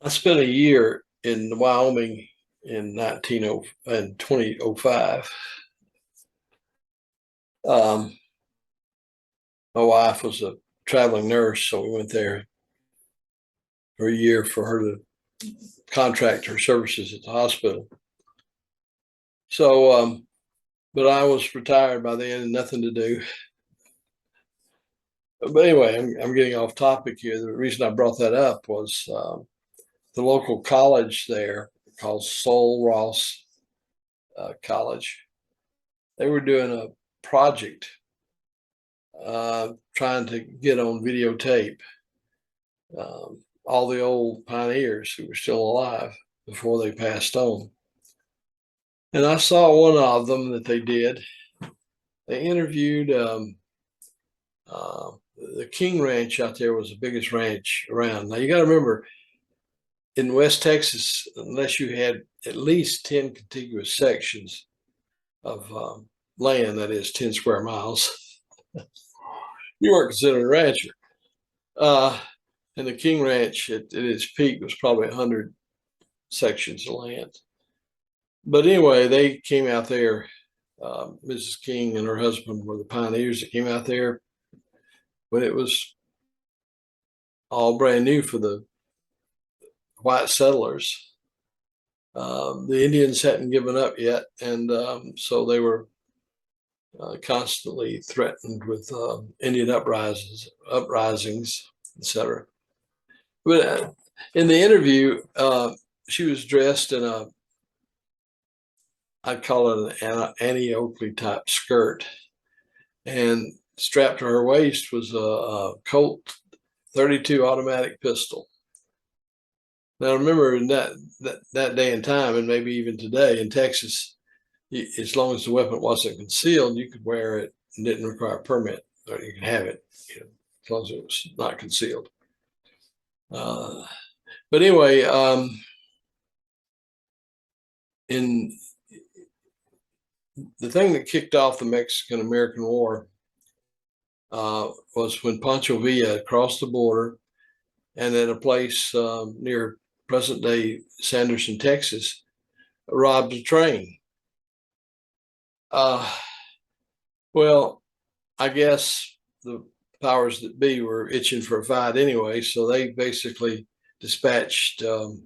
I spent a year in Wyoming in 2005. Um, my wife was a traveling nurse, so we went there for a year for her to contract her services at the hospital. So, but I was retired by then and nothing to do. But anyway, I'm getting off topic here. The reason I brought that up was the local college there called Sol Ross College. They were doing a project trying to get on videotape all the old pioneers who were still alive before they passed on. And I saw one of them that they did. They interviewed uh, the King Ranch out there was the biggest ranch around. Now you got to remember, in West Texas, unless you had at least 10 contiguous sections of land, that is 10 square miles, you weren't considered a rancher. And the King Ranch at its peak was probably 100 sections of land. But anyway, they came out there. Mrs. King and her husband were the pioneers that came out there when it was all brand new for the white settlers. The Indians hadn't given up yet, and so they were constantly threatened with Indian uprisings, etc. But in the interview, she was dressed in I'd call it an Annie Oakley type skirt, and strapped to her waist was a Colt 32 automatic pistol. Now, remember, in that day and time, and maybe even today in Texas, as long as the weapon wasn't concealed, you could wear it and didn't require a permit, or you could have it, as long as it was not concealed. Uh, but anyway, in the thing that kicked off the Mexican-American War was when Pancho Villa crossed the border, and at a place near present-day Sanderson, Texas, robbed a train. Well, I guess the powers that be were itching for a fight anyway, so they basically dispatched the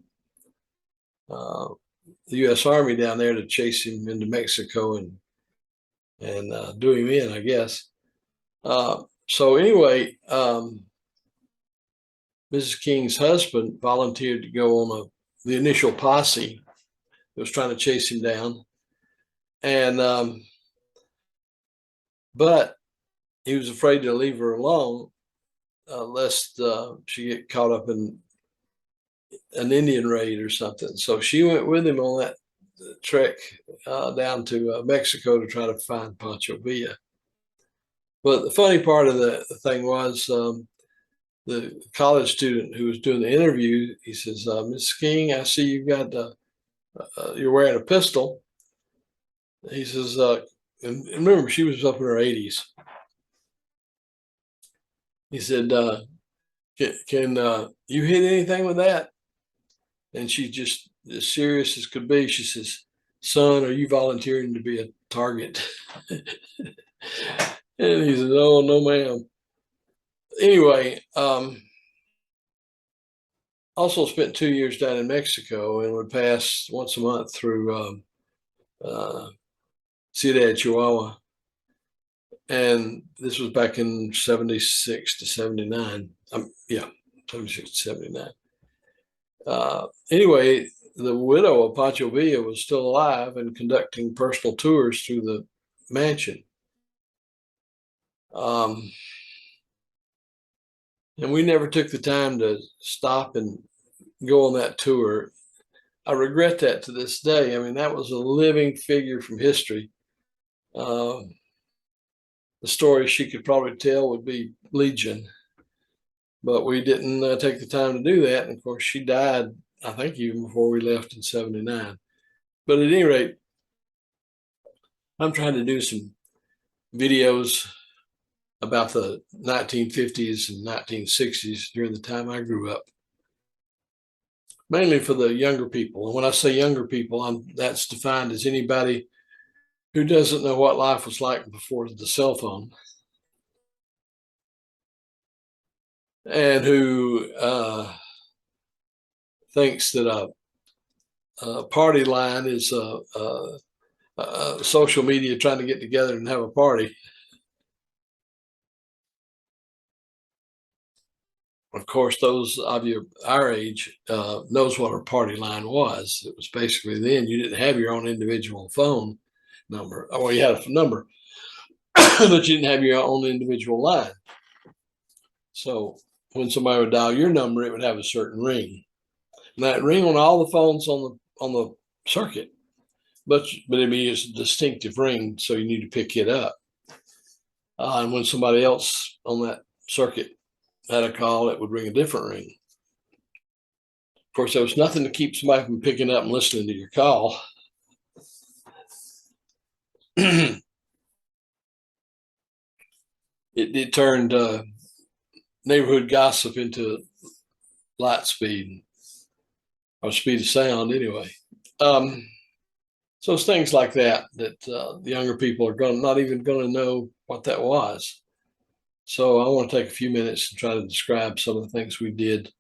U.S. Army down there to chase him into Mexico and do him in, I guess. So anyway, Mrs. King's husband volunteered to go on the initial posse that was trying to chase him down, and but he was afraid to leave her alone lest she get caught up in an Indian raid or something. So she went with him on that trek down to Mexico to try to find Pancho Villa. But the funny part of the thing was the college student who was doing the interview, he says, Miss King, I see you've got, you're wearing a pistol. He says, and remember, she was up in her 80s. He said, can you hit anything with that? And she just, as serious as could be, she says, son, are you volunteering to be a target? And he says, oh, no, ma'am. Anyway, also spent 2 years down in Mexico and would pass once a month through Ciudad Chihuahua. And this was back in 76 to 79. Yeah, 76 to 79. Anyway, the widow of Pancho Villa was still alive and conducting personal tours through the mansion. And we never took the time to stop and go on that tour. I regret that to this day. I mean, that was a living figure from history. The stories she could probably tell would be legion, but we didn't take the time to do that. And of course, she died, I think, even before we left in 79. But at any rate, I'm trying to do some videos about the 1950s and 1960s during the time I grew up. mainly for the younger people. And when I say younger people, that's defined as anybody who doesn't know what life was like before the cell phone, and who thinks that a party line is social media trying to get together and have a party. Of course, those of you our age knows what a party line was. It was basically then you didn't have your own individual phone number. Well, you had a number, but you didn't have your own individual line. So when somebody would dial your number, it would have a certain ring. And that ring on all the phones on the circuit, but it'd be a distinctive ring, so you need to pick it up. And when somebody else on that circuit had a call, it would ring a different ring. Of course, there was nothing to keep somebody from picking up and listening to your call. It turned neighborhood gossip into light speed, or speed of sound anyway. So it's things like that the younger people are not even going to know what that was. So I want to take a few minutes and try to describe some of the things we did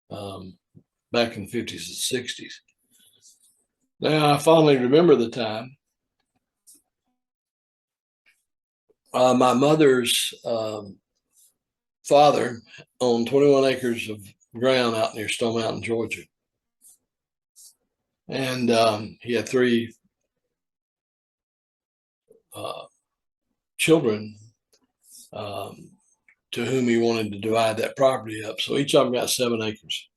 back in the 50s and 60s. Now, I fondly remember the time. My mother's father owned 21 acres of ground out near Stone Mountain, Georgia. And he had 3 children to whom he wanted to divide that property up. So each of them got 7 acres.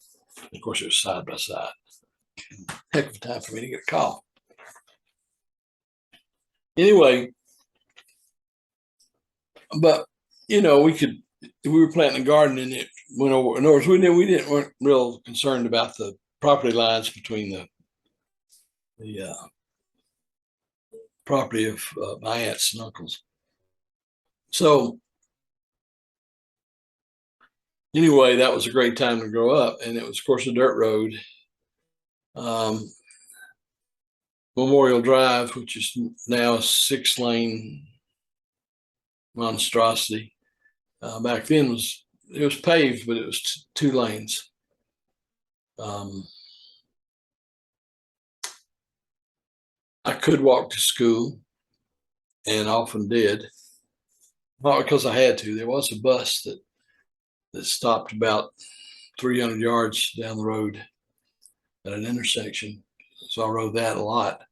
Of course, it was side by side. Heck of a time for me to get a call. Anyway, but we were planting a garden and it went over. In other words, weren't real concerned about the property lines between the property of my aunts and uncles. So anyway, that was a great time to grow up, and it was, of course, a dirt road. Memorial Drive, which is now a 6-lane monstrosity. Back then it was paved, but it was 2 lanes. I could walk to school, and often did, not because I had to. There was a bus that stopped about 300 yards down the road at an intersection, so I rode that a lot.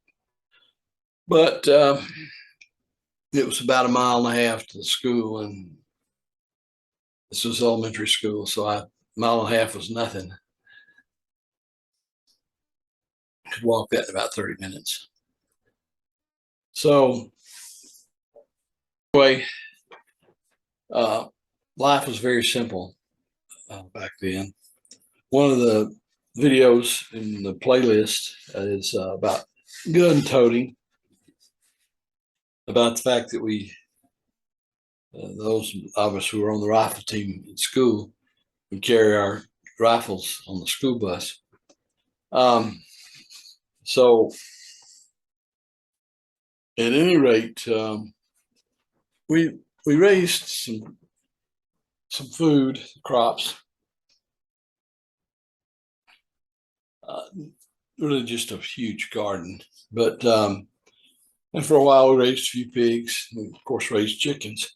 But it was about 1.5 miles to the school, and this was elementary school, so 1.5 miles was nothing. I could walk that in about 30 minutes. So anyway, life was very simple back then. One of the videos in the playlist is about gun toting, about the fact that those of us who were on the rifle team at school would carry our rifles on the school bus. So at any rate, we raised some food crops. Really just a huge garden, but and for a while we raised a few pigs, and of course raised chickens.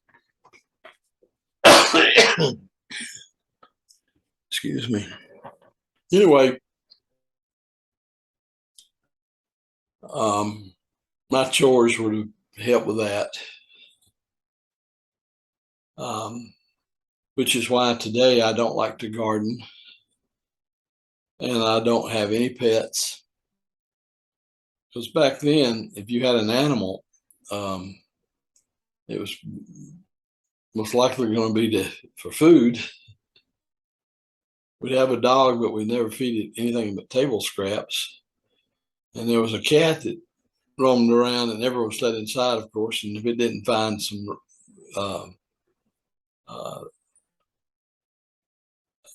Excuse me. Anyway, my chores were to help with that, which is why today I don't like to garden, and I don't have any pets. Because back then, if you had an animal, it was most likely going to be for food. We'd have a dog, but we'd never feed it anything but table scraps. And there was a cat that roamed around and never was let inside, of course. And if it didn't find some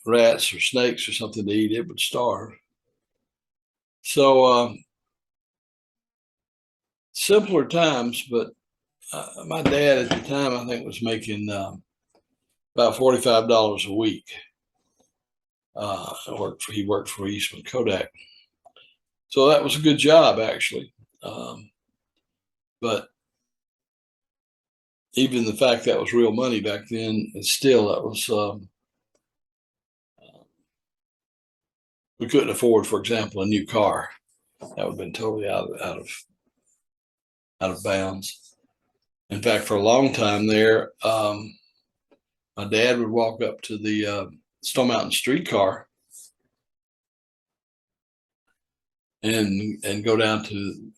rats or snakes or something to eat, it would starve. So simpler times, but my dad at the time, I think, was making about $45 a week. He worked for Eastman Kodak, so that was a good job actually. But even the fact that was real money back then, and still that was we couldn't afford, for example, a new car. That would have been totally out of bounds. In fact, for a long time there, my dad would walk up to the Stone Mountain streetcar and go down to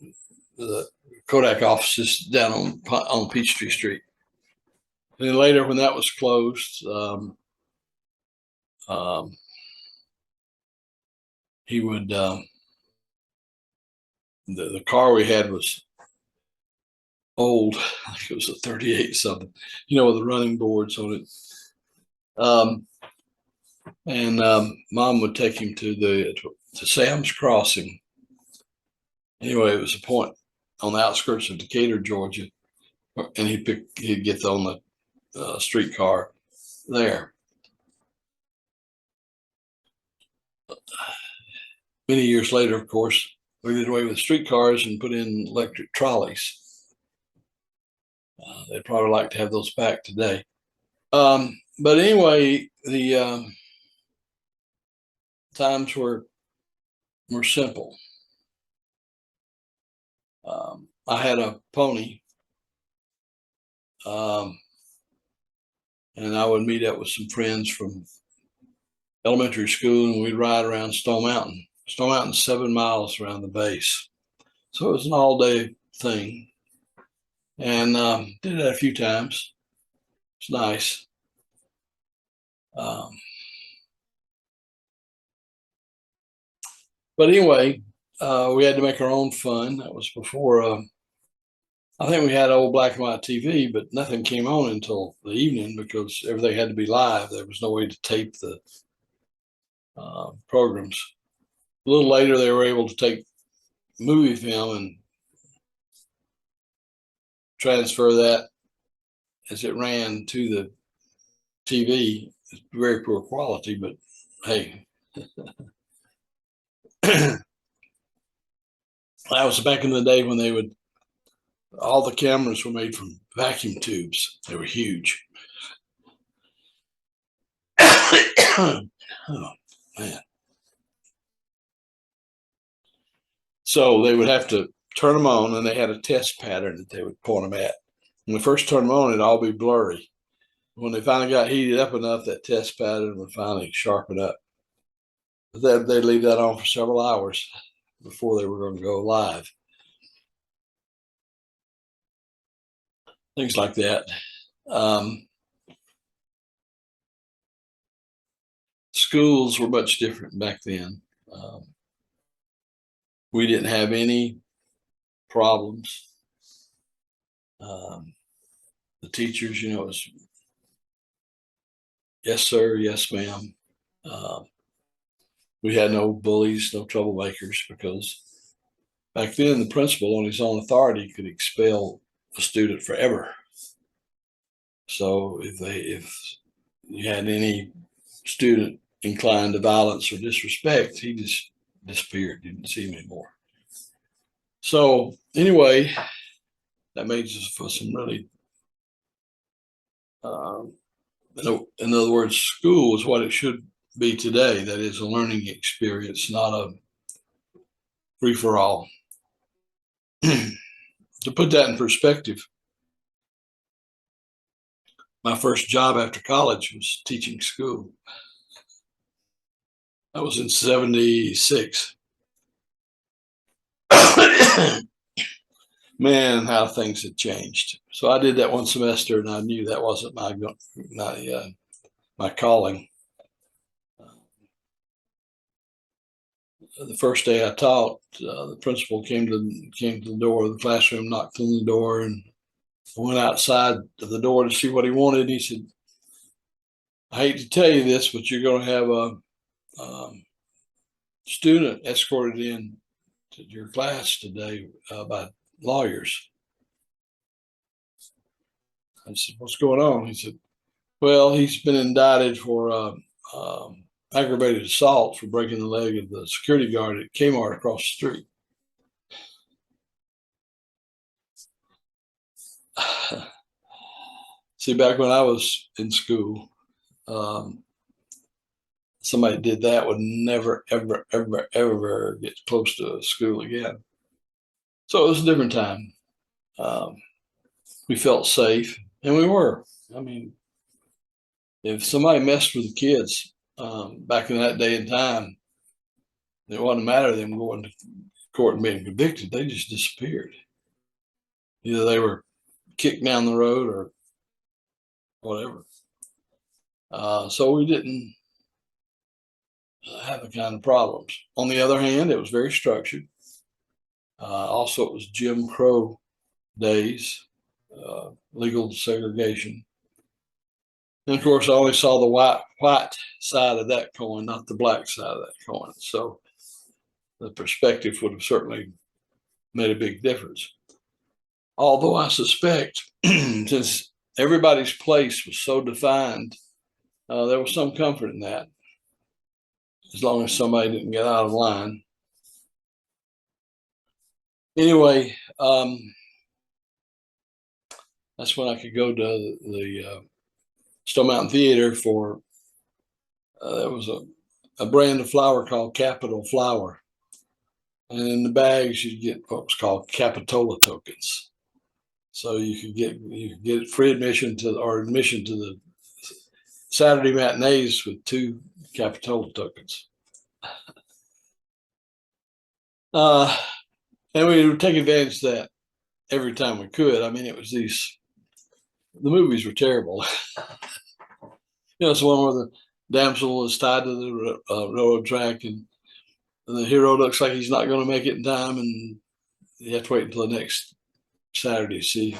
the Kodak offices down on Peachtree Street. And then later, when that was closed, he would the car we had was old. I think it was a 38 something, with the running boards on it. And Mom would take him to Sam's Crossing. Anyway, it was a point on the outskirts of Decatur, Georgia, and he'd get on the streetcar there. Many years later, of course, we did away with streetcars and put in electric trolleys. They'd probably like to have those back today. But anyway, the times were simple. I had a pony, and I would meet up with some friends from elementary school, and we'd ride around Stone Mountain. Stone Mountain's 7 miles around the base, so it was an all-day thing. And did that a few times. It's nice. But anyway, we had to make our own fun. That was before, I think we had old black and white TV, but nothing came on until the evening because everything had to be live. There was no way to tape the programs. A little later, they were able to take movie film and transfer that as it ran to the TV. It's very poor quality, but hey. That was back in the day when all the cameras were made from vacuum tubes. They were huge. Oh, man. So they would have to turn them on, and they had a test pattern that they would point them at. When they first turned them on, it'd all be blurry. When they finally got heated up enough, that test pattern would finally sharpen up. But they'd leave that on for several hours before they were going to go live. Things like that. Schools were much different back then. We didn't have any problems. The teachers, it was yes, sir, yes, ma'am. We had no bullies, no troublemakers, because back then the principal on his own authority could expel a student forever. So if you had any student inclined to violence or disrespect, he just disappeared. You didn't see him anymore. So anyway, that made for some really, in other words, school is what it should be today. That is a learning experience, not a free-for-all. To put that in perspective, my first job after college was teaching school. That was in 76. Man, how things had changed. So I did that one semester, and I knew that wasn't my calling. The first day I taught, the principal came to the door of the classroom, knocked on the door, and went outside of the door to see what he wanted. He said, "I hate to tell you this, but you're going to have a student escorted in your class today about lawyers." I said, "What's going on?" He said, "Well, he's been indicted for aggravated assault for breaking the leg of the security guard at Kmart across the street." See, back when I was in school, somebody did that would never, ever, ever, ever get close to school again. So it was a different time. Um, we felt safe, and we were. I mean, if somebody messed with the kids back in that day and time, it wasn't a matter of them going to court and being convicted. They just disappeared. Either they were kicked down the road or whatever. So we didn't have the kind of problems. On the other hand, it was very structured. Also, it was Jim Crow days, legal segregation. And of course, I always saw the white side of that coin, not the black side of that coin. So the perspective would have certainly made a big difference. Although I suspect, since everybody's place was so defined, there was some comfort in that, as long as somebody didn't get out of line. Anyway, that's when I could go to the Stone Mountain Theater for, there was a brand of flour called Capital Flour. And in the bags, you'd get what was called Capitola tokens. So you could get free admission to the Saturday matinees with 2 Capitola tokens. And we would take advantage of that every time we could. I mean, it was the movies were terrible. It's the one where the damsel is tied to the railroad track and the hero looks like he's not going to make it in time, and you have to wait until the next Saturday to see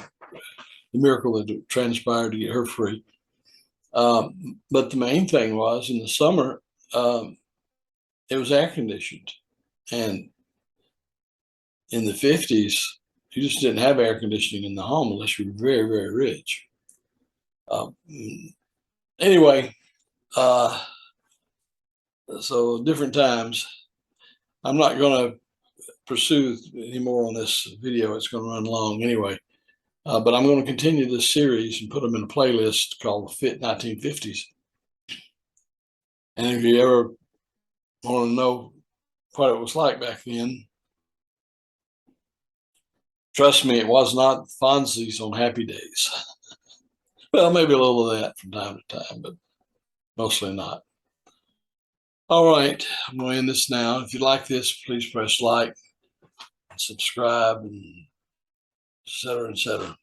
the miracle that transpired to get her free. But the main thing was, in the summer, it was air conditioned. And in the 50s, you just didn't have air conditioning in the home unless you were very, very rich. Anyway, so different times. I'm not going to pursue any more on this video. It's going to run long anyway. But I'm going to continue this series and put them in a playlist called Fit 1950s. And if you ever want to know what it was like back then, trust me, it was not Fonzie's on Happy Days. Well, maybe a little of that from time to time, but mostly not. All right, I'm going to end this now. If you like this, please press like, subscribe, and et cetera, et cetera.